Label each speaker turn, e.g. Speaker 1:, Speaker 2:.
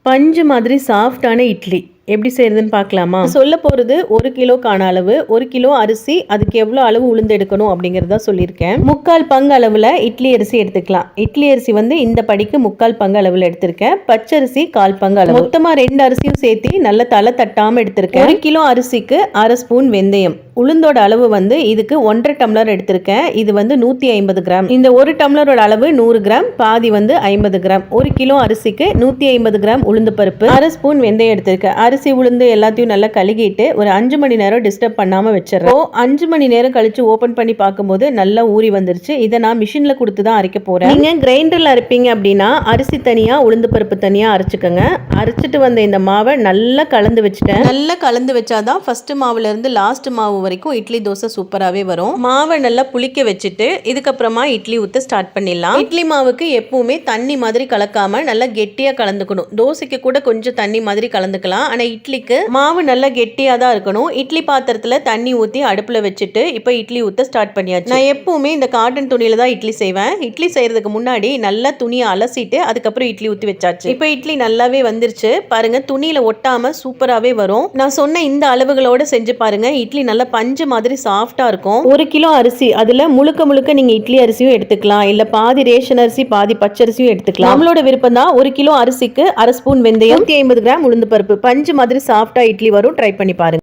Speaker 1: பஞ்சு மாதிரி சாஃப்டான இட்லி எப்படி செய்யறதுன்னு பார்க்கலாமா? சொல்ல போகிறது 1 கிலோக்கான அளவு. 1 கிலோ அரிசி, அதுக்கு எவ்வளோ அளவு உளுந்து எடுக்கணும் அப்படிங்கிறத சொல்லியிருக்கேன். 3/4 பங்கு அளவில் இட்லி அரிசி எடுத்துக்கலாம். இட்லி அரிசி வந்து இந்த படிக்கு 3/4 பங்கு அளவில் எடுத்திருக்கேன். பச்சரிசி 1/4 பங்கு அளவு. மொத்தமாக 2 அரிசியும் சேர்த்து நல்லா தலை தட்டாமல் எடுத்திருக்கேன். 1 கிலோ அரிசிக்கு 1/2 ஸ்பூன் வெந்தயம். உளுந்தோட அளவு வந்து இதுக்கு 1.5 டம்ளர் எடுத்திருக்கேன். இது வந்து 150 கிராம். இந்த 1 டம்ளரோட அளவு 100 கிராம், பாதி வந்து 50 கிராம். 1 கிலோ அரிசிக்கு 150 கிராம் உளுந்து பருப்பு, 1/2 ஸ்பூன் வெந்தயம் எடுத்திருக்கேன். அரிசி உளுந்து எல்லாத்தையும் நல்லா கழுகிட்டு ஒரு 5 மணி நேரம் டிஸ்டர்ப் பண்ணாம வச்சிடறேன். 5 மணி நேரம் கழிச்சு ஓபன் பண்ணி பார்க்கும்போது நல்லா ஊறி வந்துருச்சு. இதை நான் மிஷின்ல கொடுத்து தான் அரைக்க போறேன். நீங்க கிரைண்டர்ல அரைப்பீங்க அப்படின்னா அரிசி தனியா உளுந்து பருப்பு தனியா அரைச்சுக்கோங்க. அரைச்சிட்டு வந்த இந்த மாவை நல்லா கலந்து வச்சுட்டேன். நல்லா கலந்து வச்சாதான் ஃபர்ஸ்ட் மாவுல இருந்து லாஸ்ட் மாவு வரைக்கும் இட்லி தோசை சூப்பராகவே வரும். மாவை நல்லா புளிக்க வச்சுட்டு இதுக்கப்புறமா இட்லி ஊற்ற ஸ்டார்ட் பண்ணிடலாம். இட்லி மாவுக்கு எப்பவுமே தண்ணி மாதிரி கலக்காம நல்லா கெட்டியாக கலந்துக்கணும். தோசைக்கு கூட கொஞ்சம் தண்ணி மாதிரி கலந்துக்கலாம். ஆனால் இட்லிக்கு மாவு நல்லா கெட்டியாக தான் இருக்கணும். இட்லி பாத்திரத்தில் தண்ணி ஊற்றி அடுப்பில் வச்சுட்டு இப்போ இட்லி ஊற்ற ஸ்டார்ட் பண்ணியாச்சு. நான் எப்பவுமே இந்த காட்டன் துணியில தான் இட்லி செய்வேன். இட்லி செய்யறதுக்கு முன்னாடி நல்லா துணியை அலசிட்டு அதுக்கப்புறம் இட்லி ஊற்றி வச்சாச்சு. இப்போ இட்லி நல்லாவே வந்துருச்சு பாருங்க. துணியில ஒட்டாம சூப்பராகவே வரும். நான் சொன்ன இந்த அளவுகளோட செஞ்சு பாருங்க. இட்லி நல்லா பஞ்சு மாதிரி சாஃப்டா இருக்கும். 1 கிலோ அரிசி, அதுல முழுக்க நீங்க இட்லி அரிசியும் எடுத்துக்கலாம், இல்ல பாதி ரேஷன் அரிசி பாதி பச்சரிசியும் எடுத்துக்கலாம். நம்மளோட விருப்பம் தான். 1 கிலோ அரிசிக்கு 1/2 ஸ்பூன் வெந்தயம், 150 கிராம் உளுந்து பருப்பு. பஞ்சு மாதிரி சாஃப்டா இட்லி வரும். ட்ரை பண்ணி பாருங்க.